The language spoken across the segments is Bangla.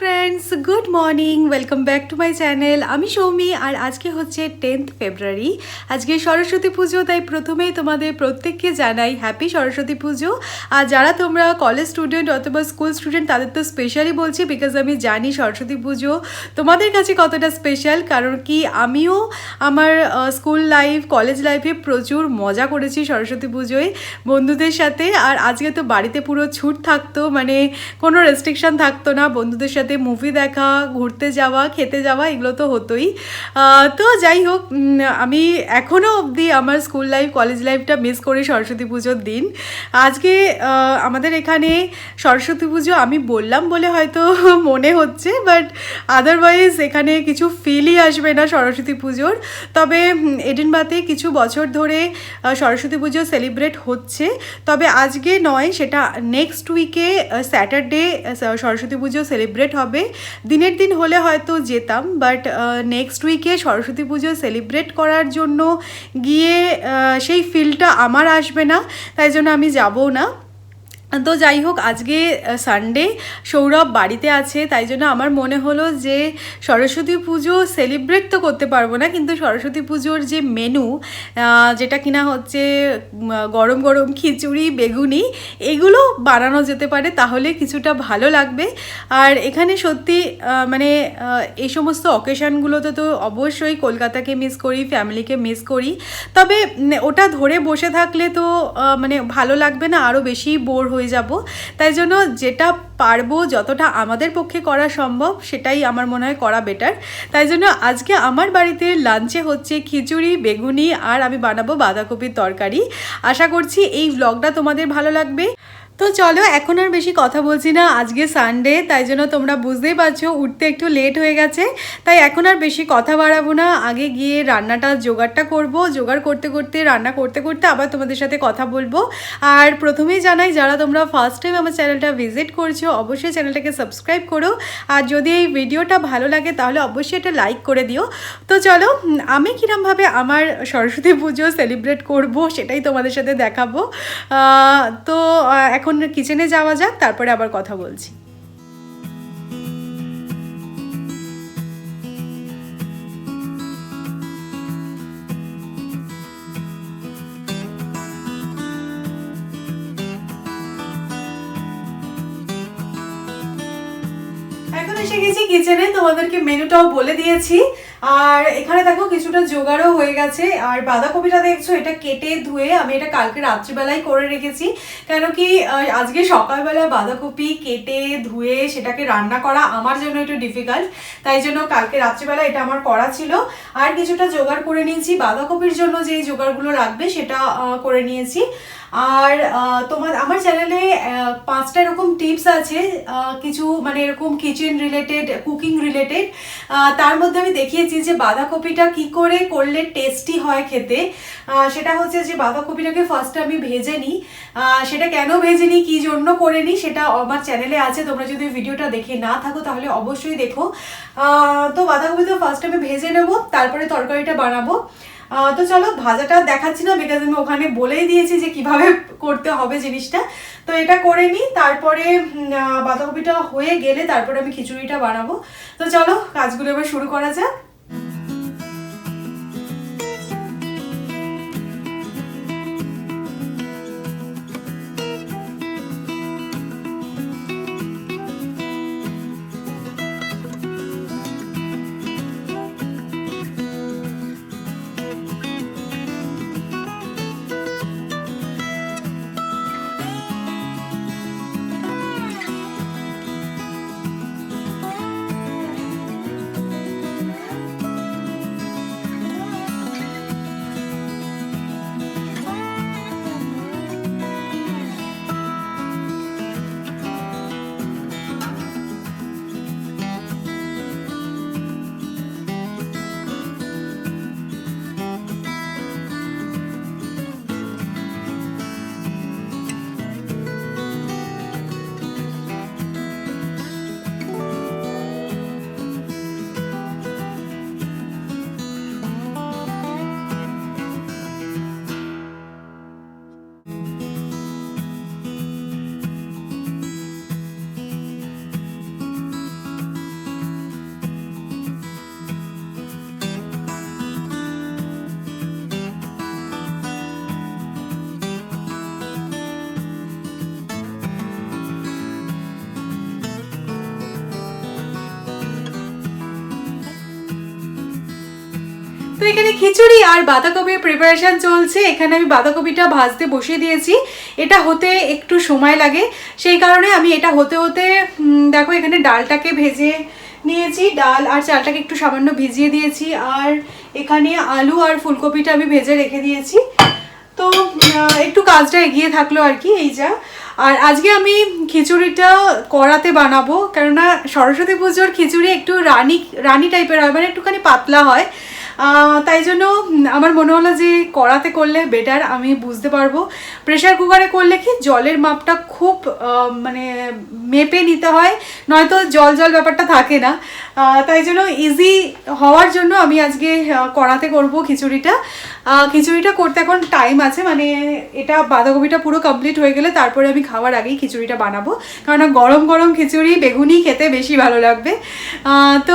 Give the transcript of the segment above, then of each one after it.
Friends, good morning, welcome back to my channel. আমি সৌমি, আর আজকে হচ্ছে 10th ফেব্রুয়ারি। আজকে সরস্বতী পুজো, তাই প্রথমেই তোমাদের প্রত্যেককে জানাই হ্যাপি সরস্বতী পুজো। আর যারা তোমরা কলেজ স্টুডেন্ট অথবা স্কুল স্টুডেন্ট তাদের তো স্পেশালি বলছি, বিকজ আমি জানি সরস্বতী পুজো তোমাদের কাছে কতটা স্পেশাল। কারণ কি আমিও আমার স্কুল লাইফ কলেজ লাইফে প্রচুর মজা করেছি সরস্বতী পুজোয় বন্ধুদের সাথে। আর আজকে তো বাড়িতে পুরো ছুট থাকতো, মানে কোনো রেস্ট্রিকশান থাকতো না। বন্ধুদের সাথে মুভি দেখা, ঘুরতে যাওয়া, খেতে যাওয়া, এগুলো তো হতোই। তো যাই হোক, আমি এখনও অবধি আমার স্কুল লাইফ কলেজ লাইফটা মিস করি সরস্বতী পুজোর দিন। আজকে আমাদের এখানে সরস্বতী পুজো আমি বললাম বলে হয়তো মনে হচ্ছে, বাট আদারওয়াইজ এখানে কিছু ফিলই আসবে না সরস্বতী পুজোর। তবে এডিনবাতে কিছু বছর ধরে সরস্বতী পুজো সেলিব্রেট হচ্ছে, তবে আজকে নয়, সেটা নেক্সট উইকে স্যাটারডে সরস্বতী পুজো সেলিব্রেট হবে। দিনের দিন হলে হয়তো যেতাম, বাট নেক্সট উইকে সরস্বতী পুজো সেলিব্রেট করার জন্য গিয়ে সেই ফিলটা আমার আসবে না, তাই জন্য আমি যাবো না। তো যাই হোক, আজকে সানডে, সৌরভ বাড়িতে আছে, তাই জন্য আমার মনে হলো যে সরস্বতী পুজো সেলিব্রেট তো করতে পারবো না, কিন্তু সরস্বতী পুজোর যে মেনু, যেটা কিনা হচ্ছে গরম গরম খিচুড়ি, বেগুনি, এগুলো বানানো যেতে পারে, তাহলে কিছুটা ভালো লাগবে। আর এখানে সত্যি মানে এই সমস্ত অকেশানগুলোতে তো অবশ্যই কলকাতাকে মিস করি, ফ্যামিলিকে মিস করি। তবে ওটা ধরে বসে থাকলে তো মানে ভালো লাগবে না, আরও বেশি বোর হয়ে যাব। তাই জন্য যেটা পারবো, যতটা আমাদের পক্ষে করা সম্ভব, সেটাই আমার মনে হয় করা বেটার। তাই জন্য আজকে আমার বাড়িতে লাঞ্চে হচ্ছে খিচুড়ি, বেগুনি, আর আমি বানাবো বাঁধাকপির তরকারি। আশা করছি এই ব্লগটা তোমাদের ভালো লাগবে। তো চলো, এখন আর বেশি কথা বলছি না, আজকে সানডে, তাই জন্য তোমরা বুঝতেই পারছো উঠতে একটু লেট হয়ে গেছে, তাই এখন আর বেশি কথা বাড়াবো না। আগে গিয়ে রান্নাটা জোগাড়টা করব, জোগাড় করতে করতে, রান্না করতে করতে আবার তোমাদের সাথে কথা বলবো। আর প্রথমেই জানাই, যারা তোমরা ফার্স্ট টাইম আমার চ্যানেলটা ভিজিট করছো, অবশ্যই চ্যানেলটাকে সাবস্ক্রাইব করো। আর যদি এই ভিডিওটা ভালো লাগে তাহলে অবশ্যই এটা লাইক করে দিও। তো চলো, আমি কিরমভাবে আমার সরস্বতী পুজো সেলিব্রেট করব সেটাই তোমাদের সাথে দেখাবো। তো এখন কিচেনে যাওয়া যাক, তারপরে আবার কথা বলছি। এখন এসে গেছি কিচেনে, তোমাদেরকে মেনুটাও বলে দিয়েছি। আর এখানে দেখো কিছুটা জোগাড়ও হয়ে গেছে। আর বাঁধাকপিটা দেখছো, এটা কেটে ধুয়ে আমি এটা কালকে রাত্রিবেলায় করে রেখেছি। কেন কি আজকে সকালবেলা বাঁধাকপি কেটে ধুয়ে সেটাকে রান্না করা আমার জন্য একটু ডিফিকাল্ট, তাই জন্য কালকে রাত্রিবেলা এটা আমার করা ছিল। আর কিছুটা জোগাড় করে নিয়েছি, বাঁধাকপির জন্য যেই জোগাড়গুলো লাগবে সেটা করে নিয়েছি। আর আমার চ্যানেলে 5টা এরকম টিপস আছে, কিছু মানে এরকম কিচেন রিলেটেড, কুকিং রিলেটেড। তার মধ্যে আমি দেখিয়েছি যে বাঁধাকপিটা কি করে করলে টেস্টি হয় খেতে। সেটা হচ্ছে যে বাঁধাকপিটাকে ফার্স্টে আমি ভেজে নিই। সেটা কেন ভেজে নিই, কী জন্য করে নিই, সেটা আমার চ্যানেলে আছে। তোমরা যদি ভিডিওটা দেখে না থাকো তাহলে অবশ্যই দেখো। তো বাঁধাকপি তো ফার্স্ট আমি ভেজে নেবো, তারপরে তরকারিটা বানাবো। তো চলো, ভাজাটা দেখাচ্ছি না, বিকজ আমি ওখানে বলেই দিয়েছি যে কিভাবে করতে হবে জিনিসটা। তো এটা করে নিই, তারপরে বাঁধাকপিটা হয়ে গেলে তারপরে আমি খিচুড়িটা বানাবো। তো চলো, কাজগুলো এবার শুরু করা যাক। তো এখানে খিচুড়ি আর বাঁধাকপির প্রিপারেশন চলছে। এখানে আমি বাঁধাকপিটা ভাজতে বসিয়ে দিয়েছি। এটা হতে একটু সময় লাগে, সেই কারণে আমি এটা হতে হতে দেখো এখানে ডালটাকে ভেজে নিয়েছি, ডাল আর চালটাকে একটু সামান্য ভিজিয়ে দিয়েছি, আর এখানে আলু আর ফুলকপিটা আমি ভেজে রেখে দিয়েছি। তো একটু কাজটা এগিয়ে থাকলো আর কি, এই যা। আর আজকে আমি খিচুড়িটা কড়াতে বানাবো, কেননা সরস্বতী পুজোর খিচুড়ি একটু রানি রানি টাইপের হয়, মানে একটুখানি পাতলা হয়। তাই জন্য আমার মনে হলো যে কড়াতে করলে বেটার, আমি বুঝতে পারবো। প্রেশার কুকারে করলে কি জলের মাপটা খুব মানে মেপে নিতে হয়, নয়তো জল জল ব্যাপারটা থাকে না। তাই জন্য ইজি হওয়ার জন্য আমি আজকে কড়াতে করব খিচুড়িটা। খিচুড়িটা করতে এখন টাইম আছে, মানে এটা বাঁধাকপিটা পুরো কমপ্লিট হয়ে গেলে তারপরে আমি খাওয়ার আগেই খিচুড়িটা বানাবো, কারণ গরম গরম খিচুড়ি বেগুনি খেতে বেশি ভালো লাগবে। তো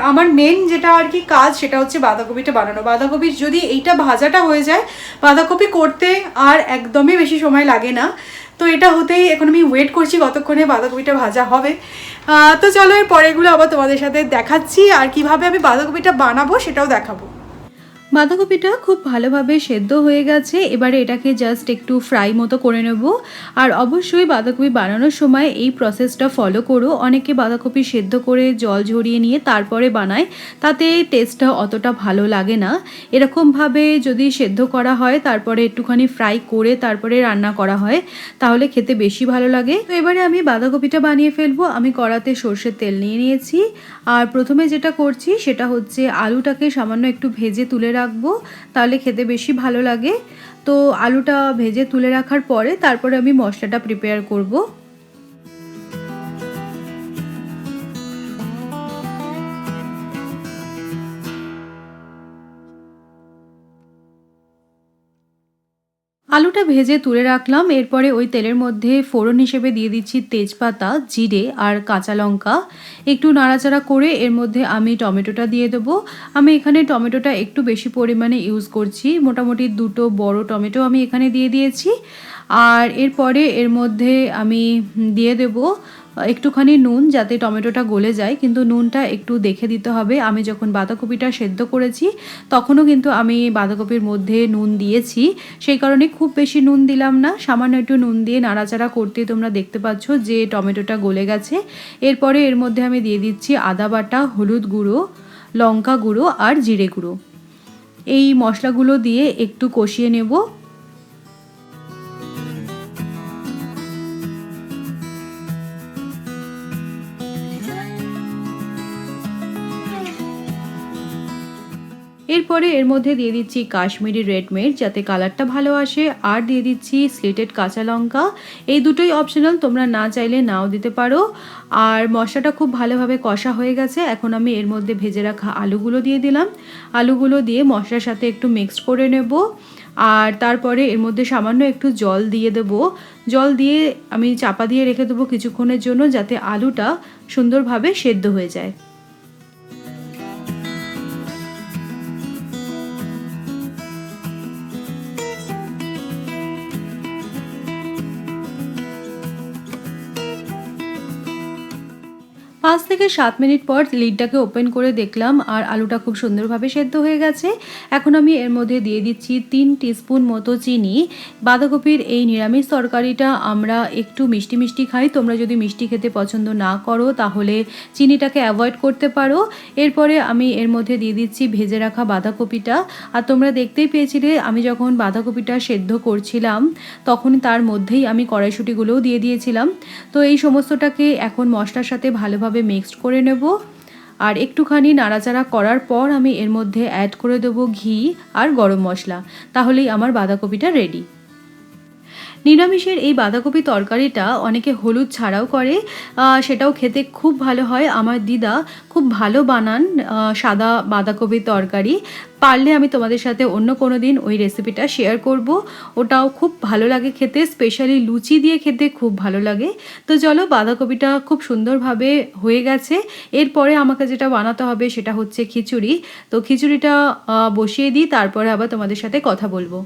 আমার মেন যেটা আর কি কাজ, সেটা হচ্ছে বাঁধাকপিটা বানানো। বাঁধাকপির যদি এইটা ভাজাটা হয়ে যায়, বাঁধাকপি করতে আর একদমই বেশি সময় লাগে না। তো এটা হতেই এখন আমি ওয়েট করছি কতক্ষণে বাঁধাকপিটা ভাজা হবে। তো চলো এর পরেগুলো আবার তোমাদের সাথে দেখাচ্ছি, আর কিভাবে আমি বাঁধাকপিটা বানাবো সেটাও দেখাবো। বাঁধাকপিটা খুব ভালোভাবে সেদ্ধ হয়ে গেছে, এবারে এটাকে জাস্ট একটু ফ্রাই মতো করে নেব। আর অবশ্যই বাঁধাকপি বানানোর সময় এই প্রসেসটা ফলো করো। অনেকে বাঁধাকপি সেদ্ধ করে জল ঝরিয়ে নিয়ে তারপরে বানায়, তাতে টেস্টটা অতটা ভালো লাগে না। এরকমভাবে যদি সেদ্ধ করা হয়, তারপরে একটুখানি ফ্রাই করে তারপরে রান্না করা হয়, তাহলে খেতে বেশি ভালো লাগে। তো এবারে আমি বাঁধাকপিটা বানিয়ে ফেলবো। আমি কড়াতে সর্ষের তেল নিয়ে নিয়েছি, আর প্রথমে যেটা করছি সেটা হচ্ছে আলুটাকে সামান্য একটু ভেজে তুলে রাখবো, তাহলে খেতে বেশি ভালো লাগে। তো আলুটা ভেজে তুলে রাখার পরে তারপরে আমি মশলাটা প্রিপেয়ার করব। আলুটা ভেজে তুলে রাখলাম, এরপরে ওই তেলের মধ্যে ফোড়ন হিসেবে দিয়ে দিচ্ছি তেজপাতা, জিরে আর কাঁচা লঙ্কা। একটু নাড়াচাড়া করে এর মধ্যে আমি টমেটোটা দিয়ে দেবো। আমি এখানে টমেটোটা একটু বেশি পরিমাণে ইউজ করছি, মোটামুটি 2টো বড় টমেটো আমি এখানে দিয়ে দিয়েছি। আর এরপরে এর মধ্যে আমি দিয়ে দেবো একটুখানি নুন, যাতে টমেটোটা গলে যায়, কিন্তু নুনটা একটু দেখে দিতে হবে। আমি যখন বাঁধাকপিটা সেদ্ধ করেছি তখনও কিন্তু আমি বাঁধাকপির মধ্যে নুন দিয়েছি, সেই কারণে খুব বেশি নুন দিলাম না, সামান্য একটু নুন দিয়ে নাড়াচাড়া করতে তোমরা দেখতে পাচ্ছ যে টমেটোটা গলে গেছে। এরপরে এর মধ্যে আমি দিয়ে দিচ্ছি আদা বাটা, হলুদ গুঁড়ো, লঙ্কা গুঁড়ো আর জিরে গুঁড়ো। এই মশলাগুলো দিয়ে একটু কষিয়ে নেব। এরপরে এর মধ্যে দিয়ে দিচ্ছি কাশ্মীরি রেড মির্চ, যাতে কালারটা ভালো আসে, আর দিয়ে দিচ্ছি স্লিটেড কাঁচা লঙ্কা। এই দুটোই অপশনাল, তোমরা না চাইলে নাও দিতে পারো। আর মশলাটা খুব ভালোভাবে কষা হয়ে গেছে, এখন আমি এর মধ্যে ভেজে রাখা আলুগুলো দিয়ে দিলাম। আলুগুলো দিয়ে মশলার সাথে একটু মিক্সড করে নেব, আর তারপরে এর মধ্যে সামান্য একটু জল দিয়ে দেবো। জল দিয়ে আমি চাপা দিয়ে রেখে দেবো কিছুক্ষণের জন্য, যাতে আলুটা সুন্দরভাবে সেদ্ধ হয়ে যায়। পাঁচ থেকে 7 মিনিট পর লিডটাকে ওপেন করে দেখলাম, আর আলুটা খুব সুন্দরভাবে সেদ্ধ হয়ে গেছে। এখন আমি এর মধ্যে দিয়ে দিচ্ছি 3 টিস্পুন মতো চিনি। বাঁধাকপির এই নিরামিষ তরকারিটা আমরা একটু মিষ্টি মিষ্টি খাই, তোমরা যদি মিষ্টি খেতে পছন্দ না করো তাহলে চিনিটাকে অ্যাভয়েড করতে পারো। এরপরে আমি এর মধ্যে দিয়ে দিচ্ছি ভেজে রাখা বাঁধাকপিটা। আর তোমরা দেখতেই পেয়েছিলে আমি যখন বাঁধাকপিটা সেদ্ধ করছিলাম তখন তার মধ্যেই আমি কড়াইশুঁটিগুলোও দিয়ে দিয়েছিলাম। তো এই সমস্তটাকে এখন মশলার সাথে ভালোভাবে মিক্সড করে নেব, আর একটুখানি নাড়াচাড়া করার পর আমি এর মধ্যে অ্যাড করে দেবো ঘি আর গরম মশলা, তাহলেই আমার বাঁধাকপিটা রেডি। নিরামিষের এই বাঁধাকপি তরকারিটা অনেকে হলুদ ছাড়াও করে, সেটাও খেতে খুব ভালো হয়। আমার দিদা খুব ভালো বানান সাদা বাঁধাকপির তরকারি, পারলে আমি তোমাদের সাথে অন্য কোনো দিন ওই রেসিপিটা শেয়ার করব। ওটাও খুব ভালো লাগে খেতে, স্পেশালি লুচি দিয়ে খেতে খুব ভালো লাগে। তো চলো, বাঁধাকপিটা খুব সুন্দরভাবে হয়ে গেছে। এরপরে আমাকে যেটা বানাতে হবে সেটা হচ্ছে খিচুড়ি। তো খিচুড়িটা বসিয়ে দিই, তারপরে আবার তোমাদের সাথে কথা বলবো।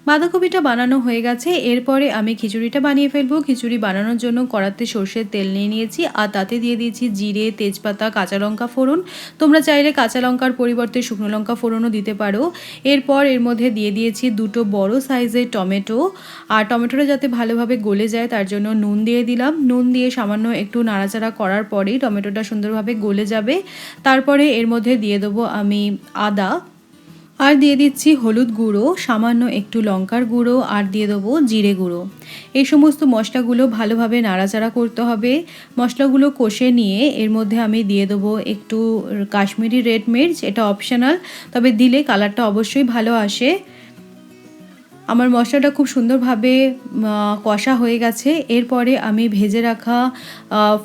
বাঁধাকপিটা বানানো হয়ে গেছে। এরপরে আমি খিচুড়িটা বানিয়ে ফেলবো। খিচুড়ি বানানোর জন্য কড়াতে সর্ষের তেল নিয়ে নিয়েছি আর তাতে দিয়ে দিয়েছি জিরে, তেজপাতা, কাঁচা লঙ্কা ফোড়ন। তোমরা চাইলে কাঁচা লঙ্কার পরিবর্তে শুকনো লঙ্কা ফোড়নও দিতে পারো। এরপর এর মধ্যে দিয়ে দিয়েছি দুটো বড় সাইজের টমেটো, আর টমেটোটা যাতে ভালোভাবে গলে যায় তার জন্য নুন দিয়ে দিলাম। নুন দিয়ে সামান্য একটু নাড়াচাড়া করার পরেই টমেটোটা সুন্দরভাবে গলে যাবে। তারপরে এর মধ্যে দিয়ে দেবো আমি আদা, আর দিয়ে দিচ্ছি হলুদ গুঁড়ো, সামান্য একটু লঙ্কার গুঁড়ো, আর দিয়ে দেবো জিরে গুঁড়ো। এই সমস্ত মশলাগুলো ভালোভাবে নাড়াচাড়া করতে হবে। মশলাগুলো কষে নিয়ে এর মধ্যে আমি দিয়ে দেবো একটু কাশ্মীরি রেড মির্চ, এটা অপশনাল, তবে দিলে কালারটা অবশ্যই ভালো আসে। আমার মশলাটা খুব সুন্দরভাবে কষা হয়ে গেছে। এরপরে আমি ভেজে রাখা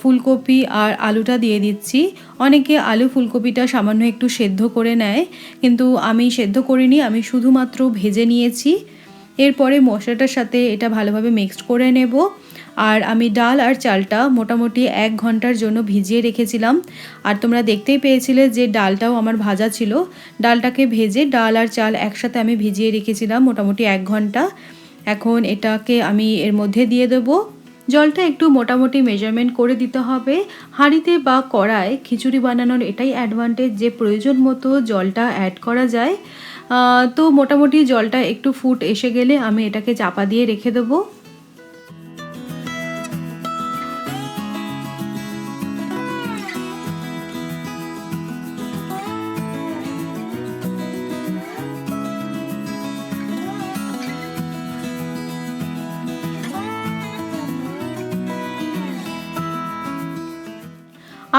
ফুলকপি আর আলুটা দিয়ে দিচ্ছি। অনেকে আলু ফুলকপিটা সামান্য একটু সেদ্ধ করে নেয়, কিন্তু আমি সেদ্ধ করিনি, আমি শুধুমাত্র ভেজে নিয়েছি। এরপরে মশলাটার সাথে এটা ভালোভাবে মিক্সড করে নেব। আর আমি ডাল আর চালটা মোটামুটি 1 ঘন্টার জন্য ভিজিয়ে রেখেছিলাম। আর তোমরা দেখতেই পেয়েছিলে যে ডালটাও আমার ভাজা ছিল। ডালটাকে ভেজে ডাল আর চাল একসাথে আমি ভিজিয়ে রেখেছিলাম মোটামুটি 1 ঘন্টা। এখন এটাকে আমি এর মধ্যে দিয়ে দেবো। জলটা একটু মোটামুটি মেজারমেন্ট করে দিতে হবে। হাঁড়িতে বা কড়ায় খিচুড়ি বানানোর এটাই অ্যাডভান্টেজ যে প্রয়োজন মতো জলটা অ্যাড করা যায়। তো মোটামুটি জলটা একটু ফুট এসে গেলে আমি এটাকে চাপা দিয়ে রেখে দেবো।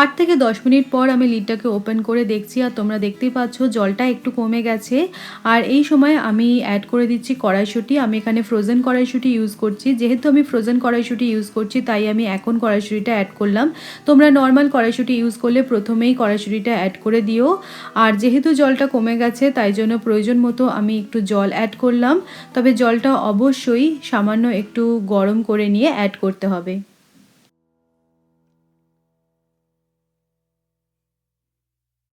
आठ থেকে 10 মিনিট পর আমি লিডটাকে ওপেন করে দেখছি, আর তোমরা দেখতেই পাচ্ছ জলটা একটু কমে গেছে। আর এই সময় আমি অ্যাড করে দিচ্ছি কড়াইশুঁটি। আমি এখানে ফ্রোজেন কড়াইশুঁটি ইউজ করছি। যেহেতু আমি ফ্রোজেন কড়াইশুঁটি ইউজ করছি তাই আমি এখন কড়াইশুঁটিটা অ্যাড করলাম। তোমরা নর্মাল কড়াইশুঁটি ইউজ করলে প্রথমেই কড়াইশুঁটিটা অ্যাড করে দিও। আর যেহেতু জলটা কমে গেছে তাই জন্য প্রয়োজন মতো আমি একটু জল অ্যাড করলাম। তবে জলটা অবশ্যই সামান্য একটু গরম করে নিয়ে অ্যাড করতে হবে।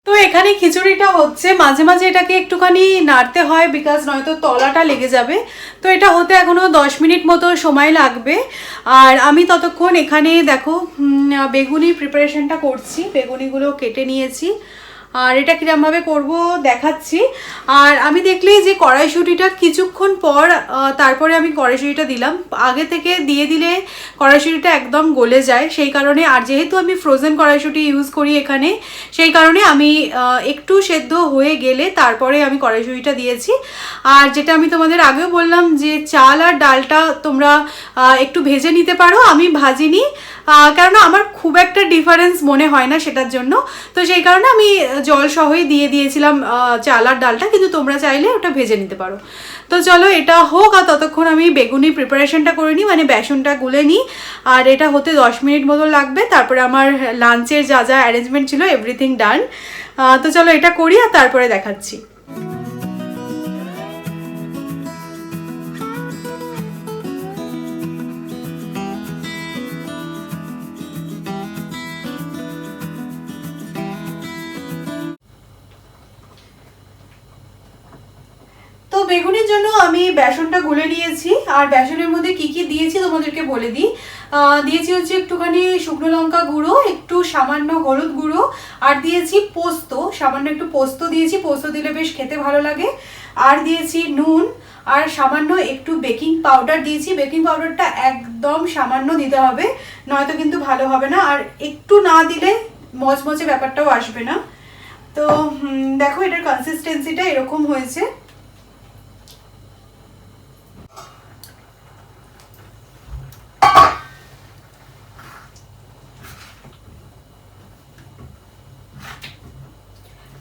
তো এখানে খিচুড়িটা হচ্ছে, মাঝে মাঝে এটাকে একটুখানি নাড়তে হয় বিকজ নয়তো তলাটা লেগে যাবে। তো এটা হতে এখনো 10 মিনিট মতো সময় লাগবে। আর আমি ততক্ষণ এখানে দেখো বেগুনি প্রিপারেশনটা করছি। বেগুনিগুলো কেটে নিয়েছি, আর এটা কিরমভাবে করব দেখাচ্ছি। আর আমি দেখলেই যে কড়াইশুঁটিটা কিছুক্ষণ পর তারপরে আমি কড়াইশুঁটিটা দিলাম। আগে থেকে দিয়ে দিলে কড়াইশুঁটিটা একদম গলে যায়, সেই কারণে। আর যেহেতু আমি ফ্রোজেন কড়াইশুঁটি ইউজ করি এখানে, সেই কারণে আমি একটু সেদ্ধ হয়ে গেলে তারপরে আমি কড়াইশুঁটিটা দিয়েছি। আর যেটা আমি তোমাদের আগেও বললাম যে চাল আর ডালটা তোমরা একটু ভেজে নিতে পারো, আমি ভাজিনি কেননা আমার খুব একটা ডিফারেন্স মনে হয় না সেটার জন্য। তো সেই কারণে আমি জল সহই দিয়ে দিয়েছিলাম চাল আর ডালটা, কিন্তু তোমরা চাইলে ওটা ভেজে নিতে পারো। তো চলো এটা হোক, আর ততক্ষণ আমি বেগুনি প্রিপারেশনটা করে নিই, মানে বেসনটা গুলে নিই। আর এটা হতে 10 মিনিট মতো লাগবে। তারপরে আমার লাঞ্চের যা যা অ্যারেঞ্জমেন্ট ছিল এভরিথিং ডান। তো চলো এটা করি আর তারপরে দেখাচ্ছি। তো বেগুনের জন্য আমি বেসনটা গুলে নিয়েছি। আর বেসনের মধ্যে কি কি দিয়েছি তোমাদেরকে বলে দিই। দিয়েছি হচ্ছে একটুখানি শুকনো লঙ্কা গুঁড়ো, একটু সামান্য হলুদ গুঁড়ো, আর দিয়েছি পোস্ত, সামান্য একটু পোস্ত দিয়েছি, পোস্ত দিলে বেশ খেতে ভালো লাগে। আর দিয়েছি নুন, আর সামান্য একটু বেকিং পাউডার দিয়েছি। বেকিং পাউডারটা একদম সামান্য দিতে হবে, নয়তো কিন্তু ভালো হবে না। আর একটু না দিলে মচমচে ব্যাপারটাও আসবে না। তো দেখো এটার কনসিস্টেন্সিটা এরকম হয়েছে।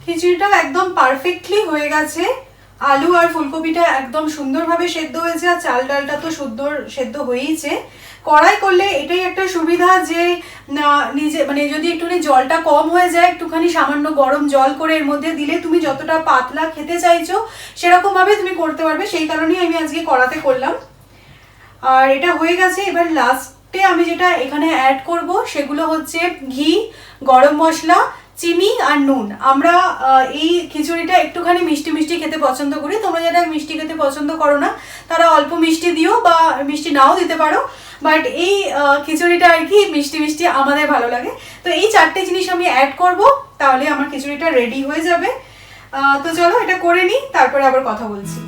খিচুড়িটা একদম পারফেক্টলি হয়ে গেছে। আলু আর ফুলকপিটা একদম সুন্দরভাবে সেদ্ধ হয়েছে, আর চাল ডালটা তো সুন্দর সেদ্ধ হয়েইছে। কড়াই করলে এটাই একটা সুবিধা যে নিজে মানে যদি একটুখানি জলটা কম হয়ে যায়, একটুখানি সামান্য গরম জল করে এর মধ্যে দিলে তুমি যতটা পাতলা খেতে চাইছো সেরকমভাবে তুমি করতে পারবে। সেই কারণেই আমি আজকে কড়াতে করলাম। আর এটা হয়ে গেছে। এবার লাস্টে আমি যেটা এখানে অ্যাড করব সেগুলো হচ্ছে ঘি, গরম মশলা, চিনি আর নুন। আমরা এই খিচুড়িটা একটুখানি মিষ্টি মিষ্টি খেতে পছন্দ করি। তোমরা যারা মিষ্টি খেতে পছন্দ করো না তারা অল্প মিষ্টি দিও বা মিষ্টি নাও দিতে পারো, বাট এই খিচুড়িটা আর কি মিষ্টি মিষ্টি আমাদের ভালো লাগে। তো এই 4টে জিনিস আমি অ্যাড করব, তাহলে আমার খিচুড়িটা রেডি হয়ে যাবে। তো চলো এটা করে নিই, তারপরে আবার কথা বলছি।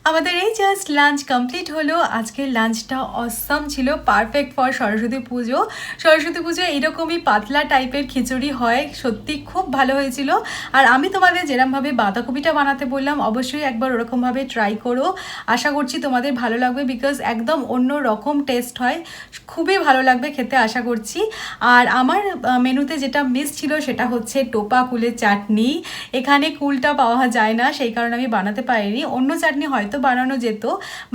আমাদের এই জাস্ট লাঞ্চ কমপ্লিট হলো। আজকের লাঞ্চটা অসাম ছিল, পারফেক্ট ফর সরস্বতী পুজো। সরস্বতী পুজো এরকমই পাতলা টাইপের খিচুড়ি হয়, সত্যি খুব ভালো হয়েছিল। আর আমি তোমাদের যেরকমভাবে বাঁধাকপিটা বানাতে বললাম, অবশ্যই একবার ওরকমভাবে ট্রাই করো। আশা করছি তোমাদের ভালো লাগবে, বিকজ একদম অন্য রকম টেস্ট হয়, খুবই ভালো লাগবে খেতে আশা করছি। আর আমার মেনুতে যেটা মিস ছিল সেটা হচ্ছে টোপা কুলের চাটনি। এখানে কুলটা পাওয়া যায় না, সেই কারণে আমি বানাতে পারিনি। অন্য চাটনি হয়তো বানানো যেত,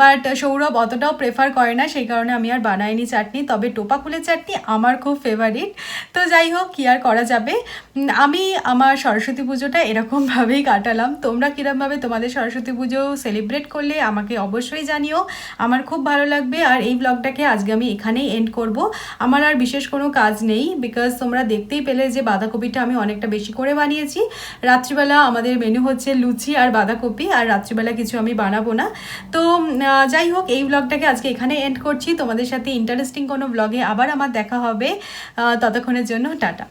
বাট সৌরভ অতটাও প্রেফার করে না, সেই কারণে আমি আর বানাইনি চাটনি। তবে টোপা কুলের চাটনি আমার খুব ফেভারিট। তো যাই হোক, কি আর করা যাবে। আমি আমার সরস্বতী পুজোটা এরকমভাবেই কাটালাম। তোমরা কীরকমভাবে তোমাদের সরস্বতী পুজো সেলিব্রেট করলে আমাকে অবশ্যই জানিও, আমার খুব ভালো লাগবে। আর এই ব্লগটাকে আজকে আমি এখানেই এন্ড করব। আমার আর বিশেষ কোনো কাজ নেই, বিকজ তোমরা দেখতেই পেলে যে বাঁধাকপিটা আমি অনেকটা বেশি করে বানিয়েছি। রাত্রিবেলা আমাদের মেনু হচ্ছে লুচি আর বাঁধাকপি, আর রাত্রিবেলা কিছু আমি বানাবো না। তো যাই হোক, এই ব্লগটাকে আজকে এখানে এন্ড করছি। তোমাদের সাথে ইন্টারেস্টিং কোনো ব্লগে আবার আমার দেখা হবে। ততক্ষণের জন্য টাটা।